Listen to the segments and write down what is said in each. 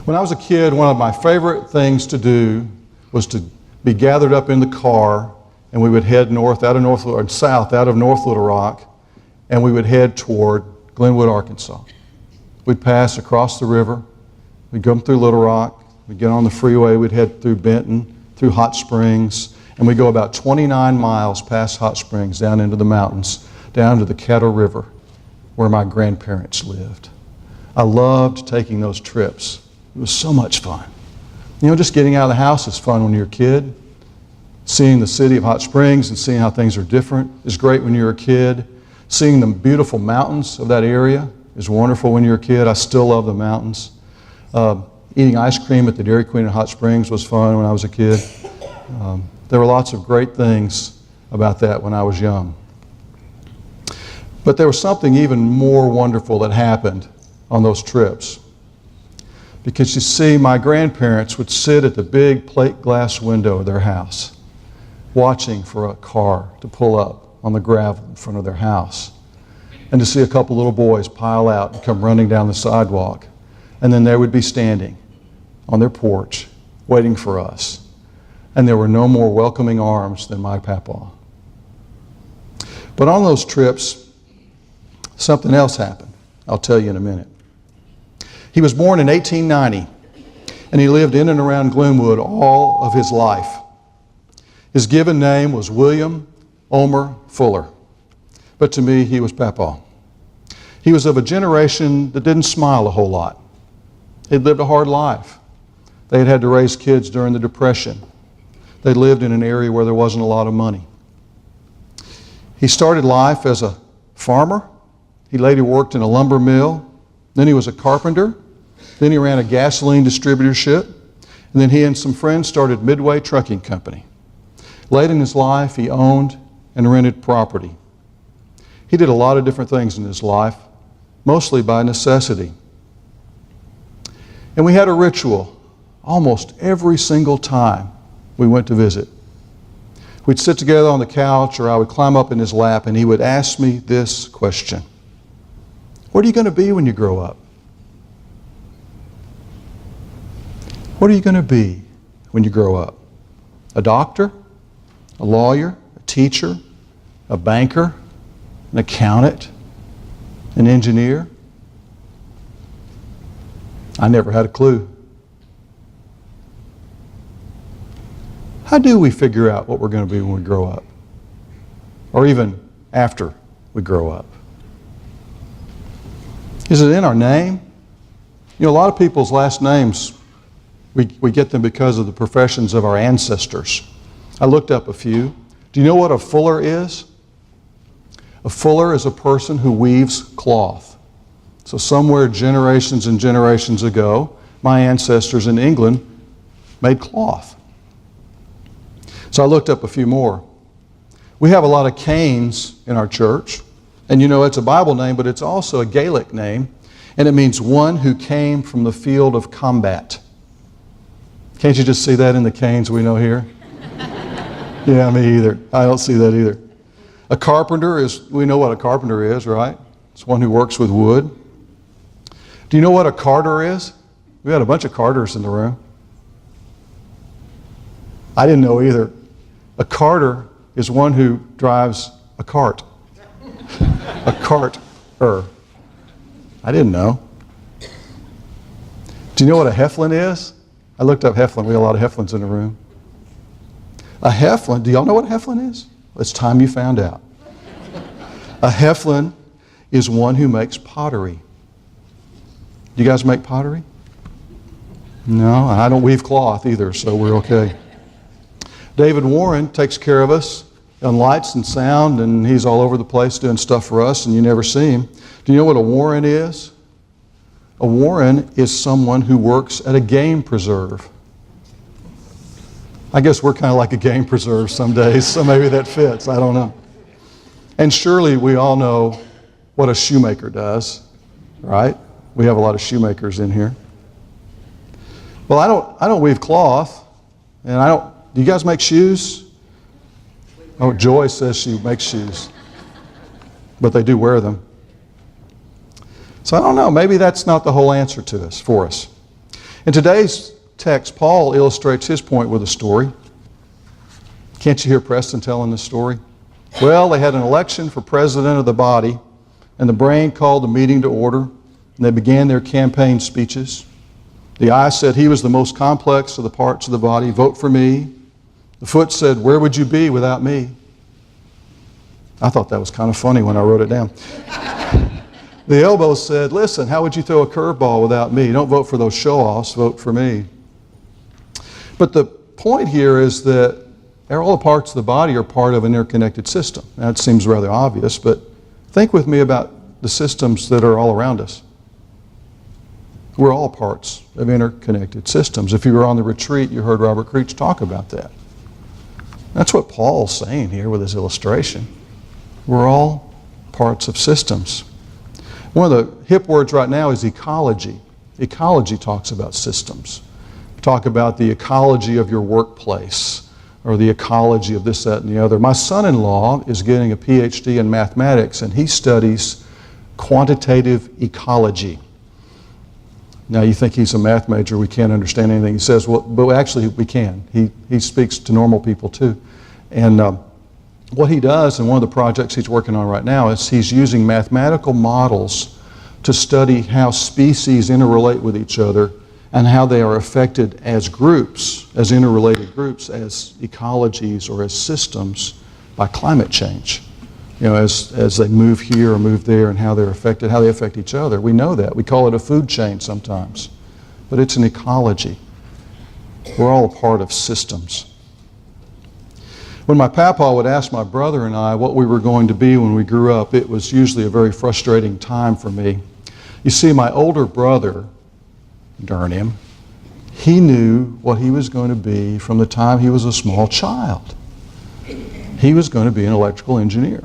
When I was a kid, one of my favorite things to do was to be gathered up in the car, and we would head north out of North, or south out of North Little Rock, and we would head toward Glenwood, Arkansas. We'd pass across the river, we'd come through Little Rock, we'd get on the freeway, we'd head through Benton, through Hot Springs, and we'd go about 29 miles past Hot Springs down into the mountains, down to the Caddo River, where my grandparents lived. I loved taking those trips. It was so much fun. You know, just getting out of the house is fun when you're a kid. Seeing the city of Hot Springs and seeing how things are different is great when you're a kid. Seeing the beautiful mountains of that area is wonderful when you're a kid. I still love the mountains. Eating ice cream at the Dairy Queen in Hot Springs was fun when I was a kid. There were lots of great things about that when I was young. But there was something even more wonderful that happened on those trips. Because you see, my grandparents would sit at the big plate glass window of their house, watching for a car to pull up on the gravel in front of their house, and to see a couple little boys pile out and come running down the sidewalk. And then they would be standing on their porch, waiting for us. And there were no more welcoming arms than my papa. But on those trips, something else happened. I'll tell you in a minute. He was born in 1890, and he lived in and around Glenwood all of his life. His given name was William Omer Fuller, but to me, he was Papa. He was of a generation that didn't smile a whole lot. He'd lived a hard life. They had had to raise kids during the Depression. They lived in an area where there wasn't a lot of money. He started life as a farmer. He later worked in a lumber mill. Then he was a carpenter. Then he ran a gasoline distributorship. And then he and some friends started Midway Trucking Company. Late in his life, he owned and rented property. He did a lot of different things in his life, mostly by necessity. And we had a ritual almost every single time we went to visit. We'd sit together on the couch, or I would climb up in his lap, and he would ask me this question: what are you going to be when you grow up? What are you going to be when you grow up? A doctor? A lawyer? A teacher? A banker? An accountant? An engineer? I never had a clue. How do we figure out what we're going to be when we grow up? Or even after we grow up? Is it in our name? You know, a lot of people's last names, we get them because of the professions of our ancestors. I looked up a few. Do you know what a fuller is? A fuller is a person who weaves cloth. So somewhere generations and generations ago, my ancestors in England made cloth. So I looked up a few more. We have a lot of Cains in our church. And you know, it's a Bible name, but it's also a Gaelic name. And it means one who came from the field of combat. Can't you just see that in the Cains we know here? Yeah, me either. I don't see that either. A carpenter is, we know what a carpenter is, right? It's one who works with wood. Do you know what a carter is? We had a bunch of carters in the room. I didn't know either. A carter is one who drives a cart. A carter. I didn't know. Do you know what a Heflin is? I looked up Heflin. We have a lot of Heflins in the room. A Heflin, do y'all know what a Heflin is? It's time you found out. A Heflin is one who makes pottery. Do you guys make pottery? No, I don't weave cloth either, so we're okay. David Warren takes care of us on lights and sound, and he's all over the place doing stuff for us, and you never see him. Do you know what a Warren is? A Warren is someone who works at a game preserve. I guess we're kind of like a game preserve some days, so maybe that fits. I don't know. And surely we all know what a shoemaker does, right? We have a lot of shoemakers in here. Well, I don't weave cloth, and do you guys make shoes? Oh, Joy says she makes shoes, but they do wear them. So I don't know, maybe that's not the whole answer to us, for us. In today's text, Paul illustrates his point with a story. Can't you hear Preston telling this story? Well, they had an election for president of the body, and the brain called the meeting to order, and they began their campaign speeches. The eye said he was the most complex of the parts of the body. Vote for me. The foot said, where would you be without me? I thought that was kind of funny when I wrote it down. The elbow said, listen, how would you throw a curveball without me? Don't vote for those show-offs, vote for me. But the point here is that all the parts of the body are part of an interconnected system. That seems rather obvious, but think with me about the systems that are all around us. We're all parts of interconnected systems. If you were on the retreat, you heard Robert Creech talk about that. That's what Paul's saying here with his illustration. We're all parts of systems. One of the hip words right now is ecology. Ecology talks about systems. Talk about the ecology of your workplace, or the ecology of this, that, and the other. My son-in-law is getting a PhD in mathematics, and he studies quantitative ecology. Now you think he's a math major, we can't understand anything he says. Well, but actually we can. He speaks to normal people too. And what he does, and one of the projects he's working on right now, is he's using mathematical models to study how species interrelate with each other and how they are affected as groups, as interrelated groups, as ecologies or as systems by climate change. You know, as they move here or move there, and how they're affected, how they affect each other. We know that. We call it a food chain sometimes. But it's an ecology. We're all a part of systems. When my papa would ask my brother and I what we were going to be when we grew up, it was usually a very frustrating time for me. You see, my older brother, darn him, he knew what he was going to be from the time he was a small child. He was going to be an electrical engineer.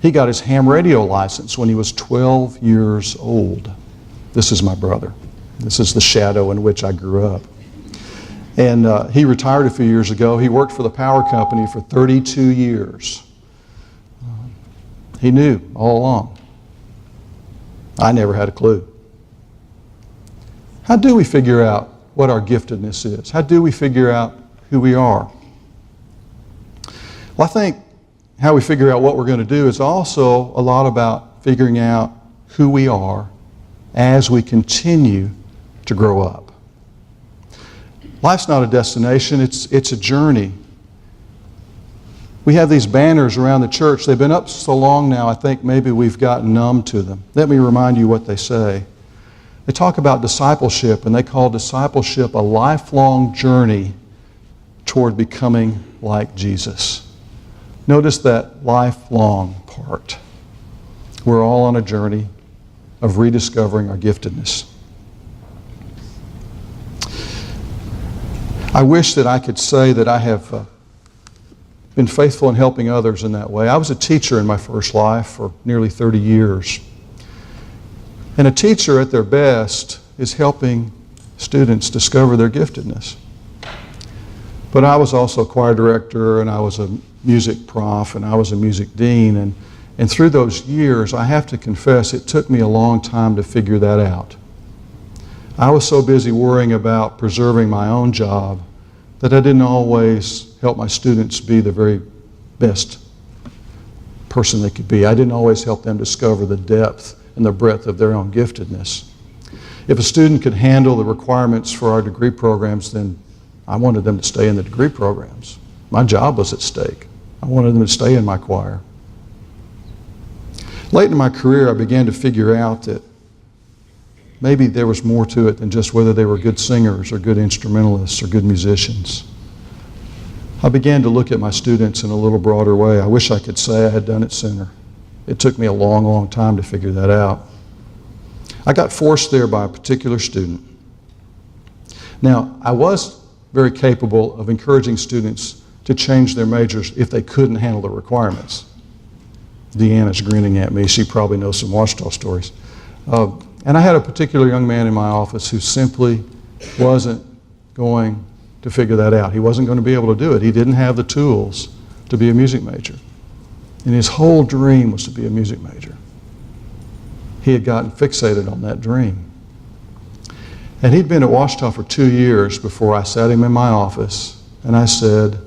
He got his ham radio license when he was 12 years old. This is my brother. This is the shadow in which I grew up. And he retired a few years ago. He worked for the power company for 32 years. He knew all along. I never had a clue. How do we figure out what our giftedness is? How do we figure out who we are? Well, I think how we figure out what we're going to do is also a lot about figuring out who we are as we continue to grow up. Life's not a destination, it's a journey. We have these banners around the church. They've been up so long now, I think maybe we've gotten numb to them. Let me remind you what they say. They talk about discipleship, and they call discipleship a lifelong journey toward becoming like Jesus. Notice that lifelong part. We're all on a journey of rediscovering our giftedness. I wish that I could say that I have been faithful in helping others in that way. I was a teacher in my first life for nearly 30 years. And a teacher at their best is helping students discover their giftedness. But I was also a choir director, and I was a music prof, and I was a music dean. And through those years, I have to confess, it took me a long time to figure that out. I was so busy worrying about preserving my own job that I didn't always help my students be the very best person they could be. I didn't always help them discover the depth and the breadth of their own giftedness. If a student could handle the requirements for our degree programs, then I wanted them to stay in the degree programs. My job was at stake. I wanted them to stay in my choir. Late in my career, I began to figure out that maybe there was more to it than just whether they were good singers or good instrumentalists or good musicians. I began to look at my students in a little broader way. I wish I could say I had done it sooner. It took me a long, long time to figure that out. I got forced there by a particular student. Now, I was very capable of encouraging students to change their majors if they couldn't handle the requirements. Deanna's grinning at me. She probably knows some Ouachita stories. And I had a particular young man in my office who simply wasn't going to figure that out. He wasn't going to be able to do it. He didn't have the tools to be a music major. And his whole dream was to be a music major. He had gotten fixated on that dream. And he'd been at Ouachita for 2 years before I sat him in my office, and I said,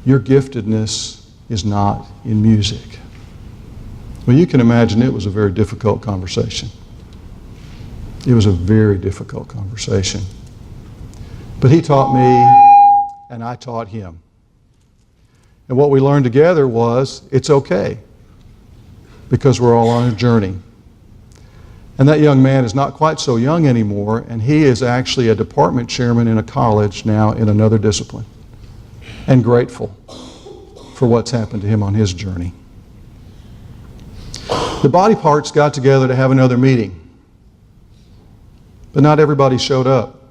"Your giftedness is not in music." Well, you can imagine it was a very difficult conversation. It was a very difficult conversation. But he taught me, and I taught him. And what we learned together was, it's okay, because we're all on a journey. And that young man is not quite so young anymore, and he is actually a department chairman in a college now in another discipline, and grateful for what's happened to him on his journey. The body parts got together to have another meeting, but not everybody showed up.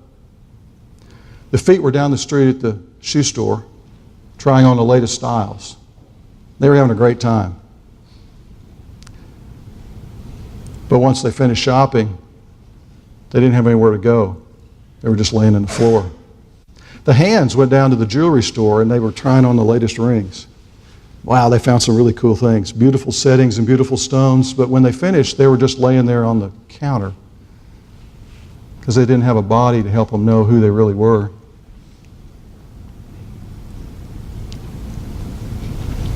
The feet were down the street at the shoe store trying on the latest styles. They were having a great time. But once they finished shopping, they didn't have anywhere to go. They were just laying on the floor. The hands went down to the jewelry store and they were trying on the latest rings. Wow, they found some really cool things, beautiful settings and beautiful stones, but when they finished, they were just laying there on the counter because they didn't have a body to help them know who they really were.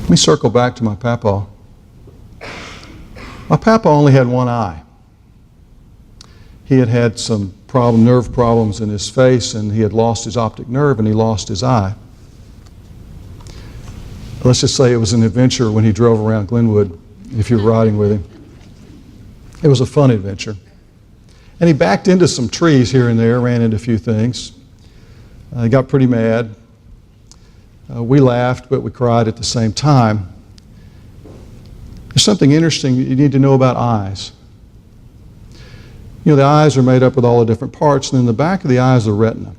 Let me circle back to my papa. My papa only had one eye. He had had some nerve problems in his face, and he had lost his optic nerve, and he lost his eye. Let's just say it was an adventure when he drove around Glenwood, if you're riding with him. It was a fun adventure. And he backed into some trees here and there, ran into a few things. He got pretty mad. We laughed, but we cried at the same time. There's something interesting you need to know about eyes. You know, the eyes are made up with all the different parts, and in the back of the eye is the retina.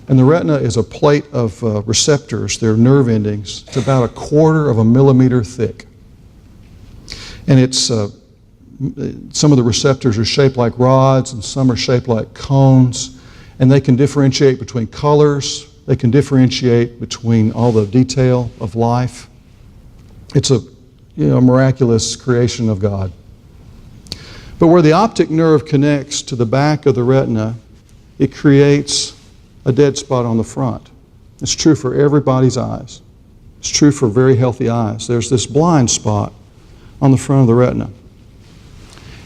And the retina is a plate of receptors. They're nerve endings. It's about 1/4 of a millimeter thick. And it's some of the receptors are shaped like rods, and some are shaped like cones. And they can differentiate between colors. They can differentiate between all the detail of life. It's a miraculous creation of God. But where the optic nerve connects to the back of the retina, it creates a dead spot on the front. It's true for everybody's eyes. It's true for very healthy eyes. There's this blind spot on the front of the retina.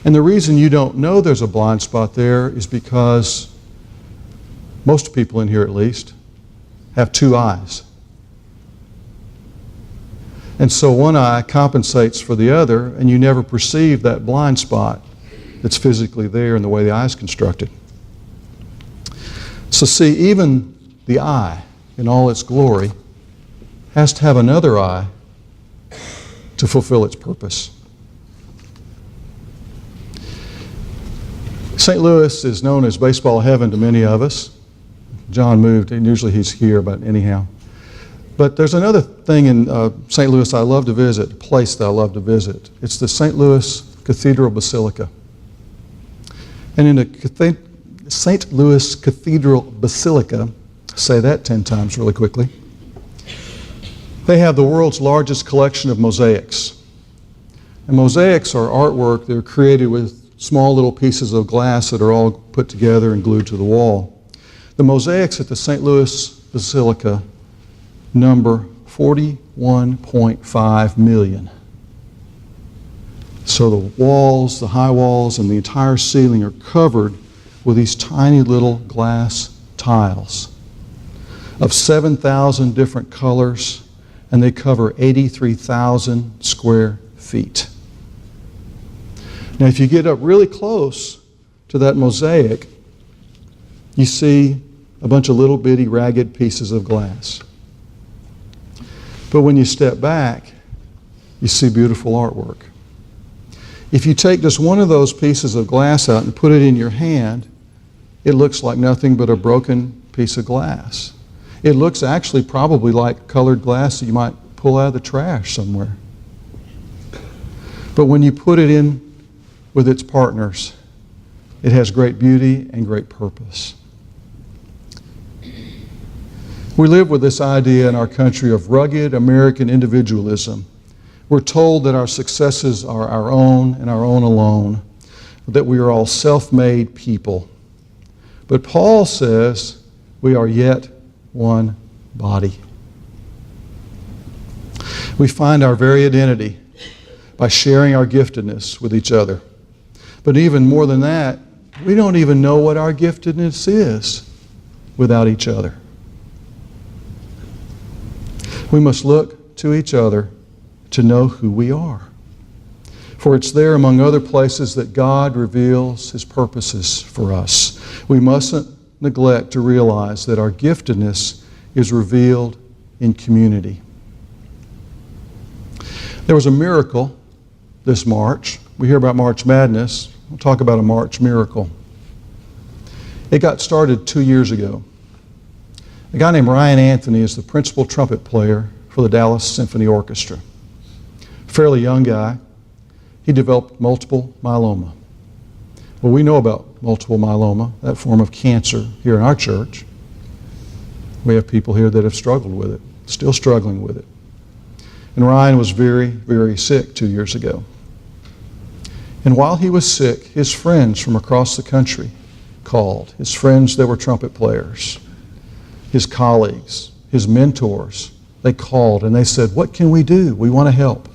And the reason you don't know there's a blind spot there is because most people in here, at least, have 2 eyes. And so one eye compensates for the other, and you never perceive that blind spot that's physically there in the way the eye is constructed. So see, even the eye, in all its glory, has to have another eye to fulfill its purpose. St. Louis is known as baseball heaven to many of us. John moved, and usually he's here, but anyhow. But there's another thing in St. Louis I love to visit, a place that I love to visit. It's the St. Louis Cathedral Basilica. And in the St. Louis Cathedral Basilica, say that 10 times really quickly, they have the world's largest collection of mosaics. And mosaics are artwork that are created with small little pieces of glass that are all put together and glued to the wall. The mosaics at the St. Louis Basilica number 41.5 million. So the walls, the high walls, and the entire ceiling are covered with these tiny little glass tiles of 7,000 different colors, and they cover 83,000 square feet. Now, if you get up really close to that mosaic, you see a bunch of little bitty ragged pieces of glass. But when you step back, you see beautiful artwork. If you take just one of those pieces of glass out and put it in your hand, it looks like nothing but a broken piece of glass. It looks actually probably like colored glass that you might pull out of the trash somewhere. But when you put it in with its partners, it has great beauty and great purpose. We live with this idea in our country of rugged American individualism. We're told that our successes are our own and our own alone, that we are all self-made people. But Paul says we are yet one body. We find our very identity by sharing our giftedness with each other. But even more than that, we don't even know what our giftedness is without each other. We must look to each other to know who we are. For it's there, among other places, that God reveals His purposes for us. We mustn't neglect to realize that our giftedness is revealed in community. There was a miracle this March. We hear about March Madness. We'll talk about a March miracle. It got started 2 years ago. A guy named Ryan Anthony is the principal trumpet player for the Dallas Symphony Orchestra. Fairly young guy. He developed multiple myeloma. Well, we know about multiple myeloma, that form of cancer, here in our church. We have people here that have struggled with it, still struggling with it. And Ryan was very, very sick 2 years ago. And while he was sick, his friends from across the country called. His friends that were trumpet players, his colleagues, his mentors, they called and they said, "What can we do? We want to help."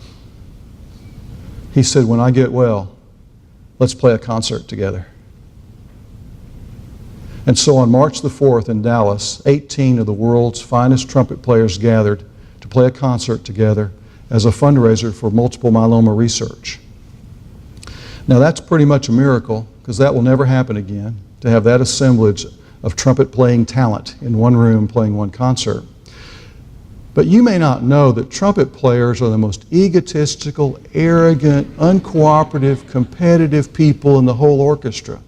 He said, "When I get well, let's play a concert together." And so on March the 4th in Dallas, 18 of the world's finest trumpet players gathered to play a concert together as a fundraiser for multiple myeloma research. Now that's pretty much a miracle, because that will never happen again, to have that assemblage of trumpet playing talent in one room playing one concert. But you may not know that trumpet players are the most egotistical, arrogant, uncooperative, competitive people in the whole orchestra.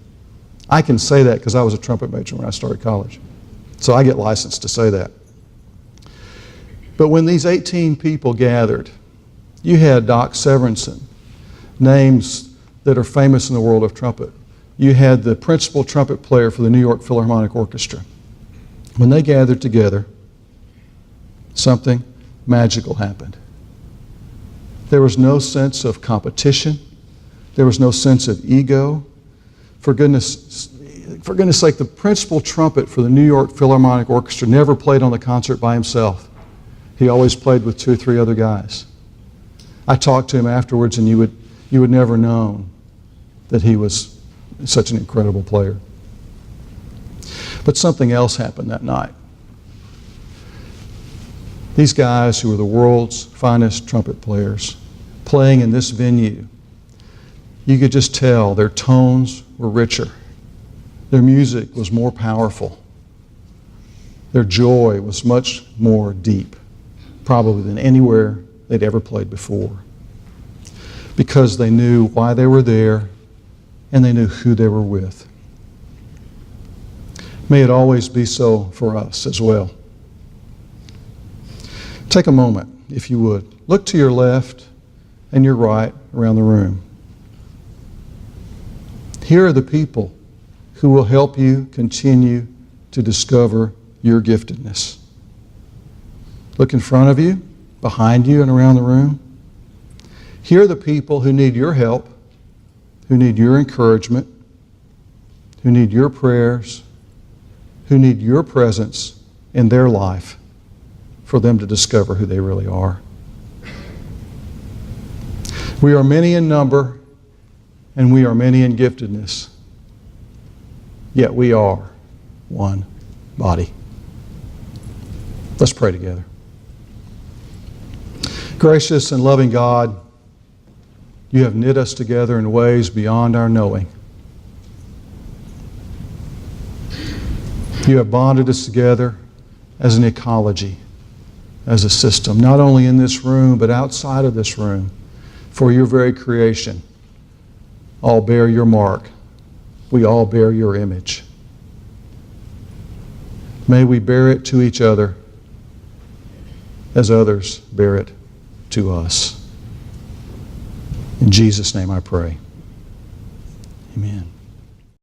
I can say that because I was a trumpet major when I started college. So I get licensed to say that. But when these 18 people gathered, you had Doc Severinsen, names that are famous in the world of trumpet. You had the principal trumpet player for the New York Philharmonic Orchestra. When they gathered together, something magical happened. There was no sense of competition. There was no sense of ego. For goodness sake, the principal trumpet for the New York Philharmonic Orchestra never played on the concert by himself. He always played with 2 or 3 other guys. I talked to him afterwards, and you would never known that he was such an incredible player. But something else happened that night. These guys, who were the world's finest trumpet players, playing in this venue, you could just tell their tones were richer. Their music was more powerful. Their joy was much more deep, probably than anywhere they'd ever played before. Because they knew why they were there, and they knew who they were with. May it always be so for us as well. Take a moment, if you would. Look to your left and your right around the room. Here are the people who will help you continue to discover your giftedness. Look in front of you, behind you, and around the room. Here are the people who need your help, who need your encouragement, who need your prayers, who need your presence in their life for them to discover who they really are. We are many in number, and we are many in giftedness, yet we are one body. Let's pray together. Gracious and loving God, you have knit us together in ways beyond our knowing. You have bonded us together as an ecology, as a system, not only in this room, but outside of this room, for your very creation. All bear your mark. We all bear your image. May we bear it to each other as others bear it to us. In Jesus' name I pray. Amen.